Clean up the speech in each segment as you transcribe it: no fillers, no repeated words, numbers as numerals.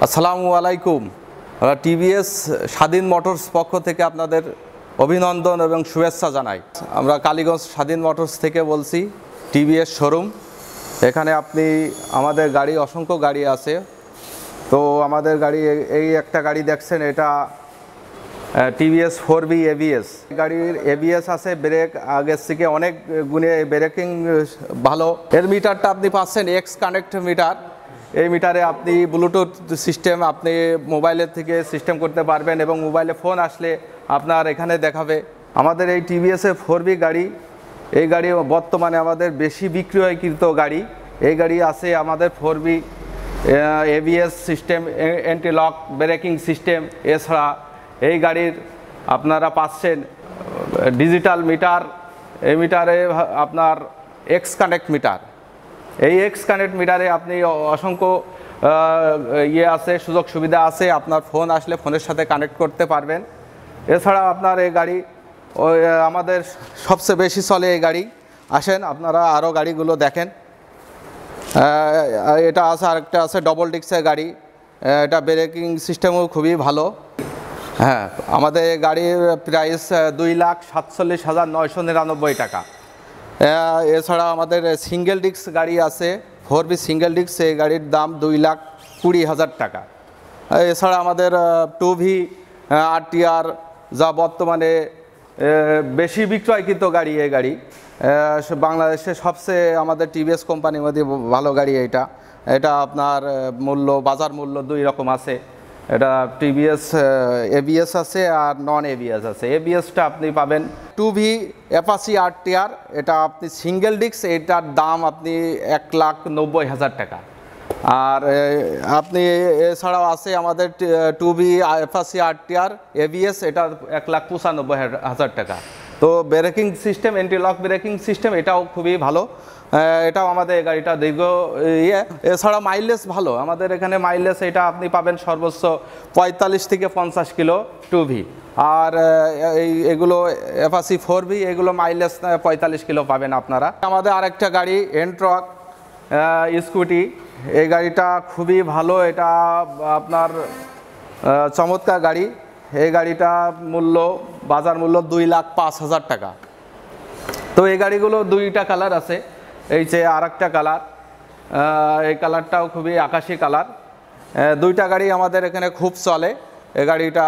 আসসালামু আলাইকুম। টিভিএস স্বাধীন মোটরস পক্ষ থেকে আপনাদের অভিনন্দন এবং শুভেচ্ছা জানাই। আমরা কালীগঞ্জ স্বাধীন মোটরস থেকে বলছি, টিভিএস শোরুম। এখানে আপনি আমাদের গাড়ি, অসংখ্য গাড়ি আছে। তো আমাদের গাড়ি, এই একটা গাড়ি দেখছেন, এটা টিভিএস 4B ABS গাড়ির। ABS আছে, ব্রেক আগের থেকে অনেক গুণে ব্রেকিং ভালো। এর মিটারটা আপনি পাচ্ছেন এক্স কানেক্ট মিটার। এই মিটারে আপনি ব্লুটুথ সিস্টেম আপনি মোবাইলের থেকে সিস্টেম করতে পারবেন এবং মোবাইলে ফোন আসলে আপনার এখানে দেখাবে। আমাদের এই টিভিএসের 4B গাড়ি, এই গাড়ি বর্তমানে আমাদের বেশি বিক্রয়কৃত গাড়ি। এই গাড়ি আছে আমাদের 4B ABS system, anti lock braking system. এছাড়া এই গাড়ির আপনারা পাচ্ছেন ডিজিটাল মিটার। এই মিটারে আপনার এক্স কানেক্ট মিটার। এই এক্স কানেক্ট মিটারে আপনি অসংখ্য আছে, সুযোগ সুবিধা আছে। আপনার ফোন আসলে ফোনের সাথে কানেক্ট করতে পারবেন। এছাড়া আপনার এই গাড়ি আমাদের সবচেয়ে বেশি চলে এই গাড়ি। আসেন আপনারা আরও গাড়িগুলো দেখেন। এটা আছে, আরেকটা আছে ডবল ডিস্কের গাড়ি। এটা ব্রেকিং সিস্টেমও খুবই ভালো। হ্যাঁ, আমাদের গাড়ির প্রাইস 2,47,999 টাকা। এছাড়া আমাদের সিঙ্গেল ডিস্ক গাড়ি আছে, 4B সিঙ্গেল ডিস্ক। এই গাড়ির দাম 2,20,000 টাকা। এছাড়া আমাদের 2V RTR, যা বর্তমানে বেশি বিক্রয়কৃত গাড়ি। এই গাড়ি বাংলাদেশে সবচেয়ে আমাদের টিভিএস কোম্পানির মধ্যে ভালো গাড়ি। এটা আপনার মূল্য, বাজার মূল্য দুই রকম আছে। এটা টিভিএস ABS আছে আর নন ABS আছে। ABSটা আপনি পাবেন 2V অ্যাপাচি RTR। এটা আপনি সিঙ্গেল ডিস্ক, এটার দাম আপনি 1,90,000 টাকা। আর আপনি এছাড়াও আছে আমাদের 2V অ্যাপাচি RTR ABS, এটা 1,95,000 টাকা। তো braking system, anti lock braking system, এটাও খুবই ভালো। এটাও আমাদের গাড়িটা দীর্ঘ এছাড়া মাইলেজ ভালো। আমাদের এখানে মাইলেজ এটা আপনি পাবেন সর্বোচ্চ 45 থেকে 50 কিলো 2V। আর এগুলো অ্যাপাচি 4B, এগুলো মাইলেজ 45 কিলো পাবেন আপনারা। আমাদের আরেকটা গাড়ি এন্ট্রক স্কুটি। এই গাড়িটা খুবই ভালো। এটা আপনার চমৎকার গাড়ি। এই গাড়িটা মূল্য, বাজার মূল্য 2,05,000 টাকা। তো এই গাড়িগুলো দুইটা কালার আছে। এই যে আরেকটা কালার, এই কালারটাও খুবই আকাশি কালার। দুইটা গাড়ি আমাদের এখানে খুব চলে। এই গাড়িটা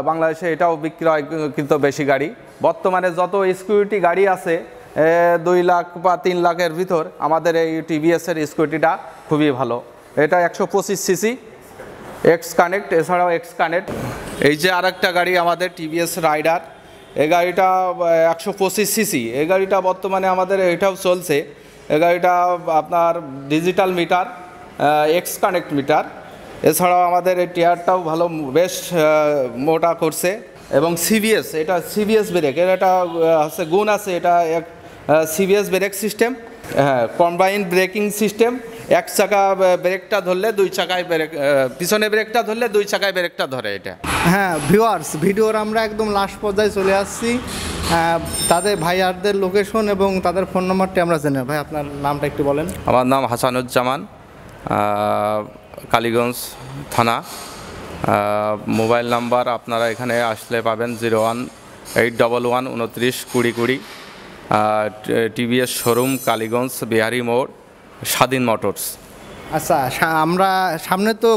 বাংলাদেশে এটাও বিক্রয় কিন্তু বেশি গাড়ি। বর্তমানে যত স্কুটি গাড়ি আছে 2 লাখ বা 3 লাখের ভিতর, আমাদের এই টিভিএসের স্কুটিটা খুবই ভালো। এটা 125 সিসি এক্স কানেক্ট। এছাড়াও এক্স কানেক্ট। এই যে আরেকটা গাড়ি আমাদের টিভিএস রাইডার। এই গাড়িটা 125 সিসি। এই গাড়িটা বর্তমানে আমাদের এটাও চলছে। এই গাড়িটা আপনার digital meter, X connect meter. এছাড়াও আমাদের এই টায়ারটাও ভালো, বেশ মোটা করছে। এবং CBS, এটা CBS ব্রেক। এটা আছে গুণ আছে, এটা CBS ব্রেক সিস্টেম। হ্যাঁ, কম্বাইন্ড ব্রেকিং সিস্টেম। এক চাকা ব্রেকটা ধরলে 2 চাকায় ব্রেক, পিছনে ব্রেকটা ধরলে 2 চাকায় ব্রেকটা ধরে এটা। হ্যাঁ ভিউয়ার্স, ভিডিওর আমরা একদম লাস্ট পর্যায়ে চলে আসছি। তাদের ভাইয়ারদের লোকেশন এবং তাদের ফোন নম্বরটি আমরা জেনে। ভাই, আপনার নামটা একটু বলেন। আমার নাম হাসানুজ্জামান, কালীগঞ্জ থানা। মোবাইল নাম্বার আপনারা এখানে আসলে পাবেন 018111292020। টিভিএস শোরুম, কালীগঞ্জ, বিহারি মোড়, স্বাধীন মোটরস। আচ্ছা, আমরা সামনে তো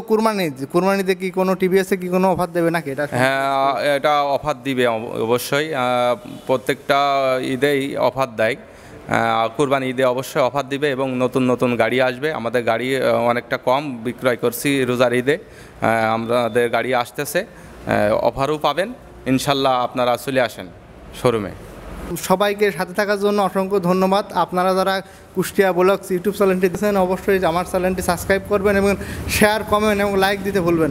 কুরবানিতে কি কোনো টিভিএসে কি কোনো অফার দেবে নাকি? এটা হ্যাঁ, এটা অফার দিবে অবশ্যই। প্রত্যেকটা ঈদেই অফার দেয়। কুরবানি ঈদে অবশ্যই অফার দিবে এবং নতুন নতুন গাড়ি আসবে। আমাদের গাড়ি অনেকটা কম বিক্রয় করছি রোজার ঈদে। আমাদের গাড়ি আসতেছে, অফারও পাবেন ইনশাল্লাহ। আপনারা চলে আসেন শোরুমে। সবাইকে সাথে থাকার জন্য অসংখ্য ধন্যবাদ। আপনারা যারা কুষ্টিয়া ব্লগস ইউটিউব চ্যানেলটি দিয়েছেন, অবশ্যই আমার চ্যানেলটি সাবস্ক্রাইব করবেন এবং শেয়ার, কমেন্ট এবং লাইক দিতে ভুলবেন না।